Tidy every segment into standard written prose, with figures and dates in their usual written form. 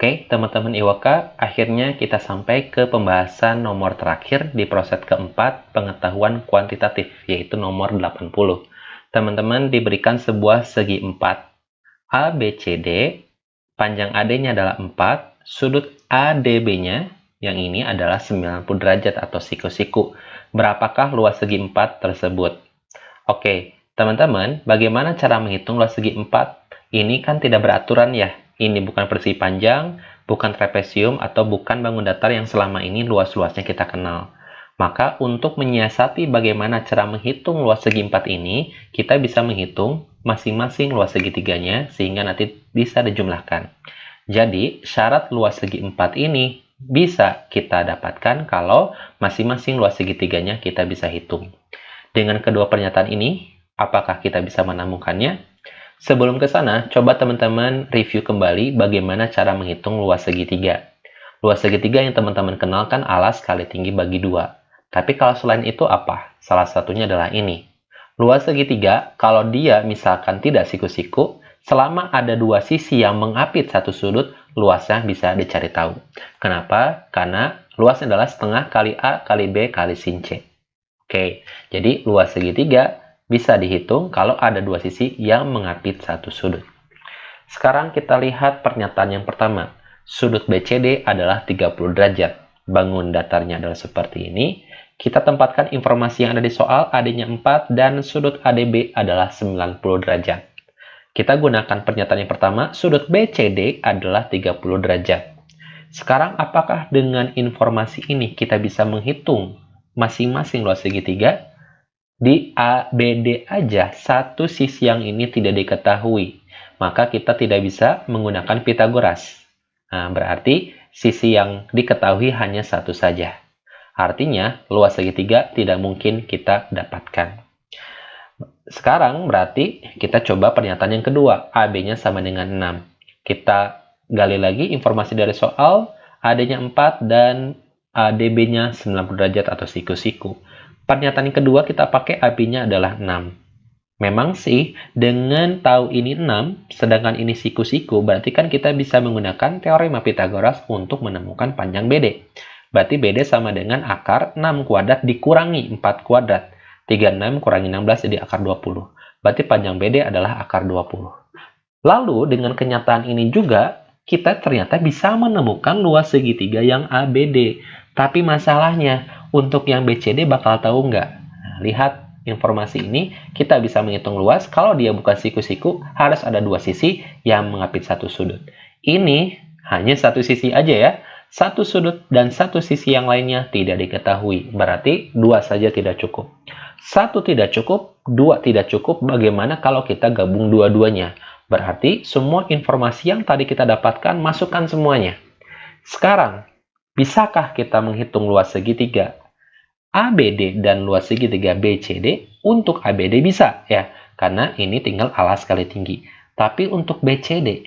Oke, teman-teman IWK, akhirnya kita sampai ke pembahasan nomor terakhir di proses keempat pengetahuan kuantitatif, yaitu nomor 80. Teman-teman diberikan sebuah segi 4, ABCD, panjang AD-nya adalah 4, sudut ADB-nya, yang ini adalah 90 derajat atau siku-siku. Berapakah luas segi 4 tersebut? Oke, teman-teman, bagaimana cara menghitung luas segi 4? Ini kan tidak beraturan ya. Ini bukan persegi panjang, bukan trapesium, atau bukan bangun datar yang selama ini luas-luasnya kita kenal. Maka untuk menyiasati bagaimana cara menghitung luas segi 4 ini, kita bisa menghitung masing-masing luas segitiganya sehingga nanti bisa dijumlahkan. Jadi, syarat luas segi 4 ini bisa kita dapatkan kalau masing-masing luas segitiganya kita bisa hitung. Dengan kedua pernyataan ini, apakah kita bisa menemukannya? Sebelum ke sana, coba teman-teman review kembali bagaimana cara menghitung luas segitiga. Luas segitiga yang teman-teman kenal kan alas kali tinggi bagi 2. Tapi kalau selain itu apa? Salah satunya adalah ini. Luas segitiga, kalau dia misalkan tidak siku-siku, selama ada dua sisi yang mengapit satu sudut, luasnya bisa dicari tahu. Kenapa? Karena luasnya adalah setengah kali A kali B kali sin C. Oke, jadi luas segitiga bisa dihitung kalau ada dua sisi yang mengapit satu sudut. Sekarang kita lihat pernyataan yang pertama. Sudut BCD adalah 30 derajat. Bangun datarnya adalah seperti ini. Kita tempatkan informasi yang ada di soal, AD-nya 4 dan sudut ADB adalah 90 derajat. Kita gunakan pernyataan yang pertama, sudut BCD adalah 30 derajat. Sekarang apakah dengan informasi ini kita bisa menghitung masing-masing luas segitiga? Di ABD aja, satu sisi yang ini tidak diketahui. Maka kita tidak bisa menggunakan Pitagoras. Nah, berarti sisi yang diketahui hanya satu saja. Artinya, luas segitiga tidak mungkin kita dapatkan. Sekarang berarti kita coba pernyataan yang kedua. AB-nya sama dengan 6. Kita gali lagi informasi dari soal. AD-nya 4 dan ADB-nya 90 derajat atau siku-siku. Pernyataan yang kedua kita pakai AB-nya adalah 6. Memang sih, dengan tahu ini 6, sedangkan ini siku-siku, berarti kan kita bisa menggunakan teorema Pitagoras untuk menemukan panjang BD. Berarti BD sama dengan akar 6 kuadrat dikurangi 4 kuadrat. 36 kurangi 16 jadi akar 20. Berarti panjang BD adalah akar 20. Lalu, dengan kenyataan ini juga, kita ternyata bisa menemukan luas segitiga yang ABD. Tapi masalahnya, untuk yang BCD bakal tahu nggak? Nah, lihat informasi ini, kita bisa menghitung luas. Kalau dia bukan siku-siku, harus ada dua sisi yang mengapit satu sudut. Ini hanya satu sisi aja ya. Satu sudut dan satu sisi yang lainnya tidak diketahui. Berarti dua saja tidak cukup. Satu tidak cukup, dua tidak cukup. Bagaimana kalau kita gabung dua-duanya? Berarti semua informasi yang tadi kita dapatkan, masukkan semuanya. Sekarang, bisakah kita menghitung luas segitiga ABD dan luas segitiga BCD? Untuk ABD bisa ya, karena ini tinggal alas kali tinggi. Tapi untuk BCD,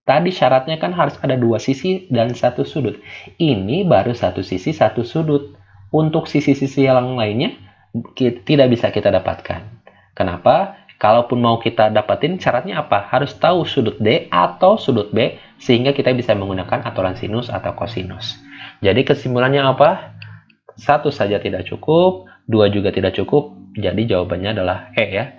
tadi syaratnya kan harus ada dua sisi dan satu sudut. Ini baru satu sisi, satu sudut. Untuk sisi-sisi yang lainnya, tidak bisa kita dapatkan. Kenapa? Kalaupun mau kita dapatin, syaratnya apa? Harus tahu sudut D atau sudut B, sehingga kita bisa menggunakan aturan sinus atau kosinus. Jadi kesimpulannya apa? Satu saja tidak cukup, dua juga tidak cukup, jadi jawabannya adalah E ya.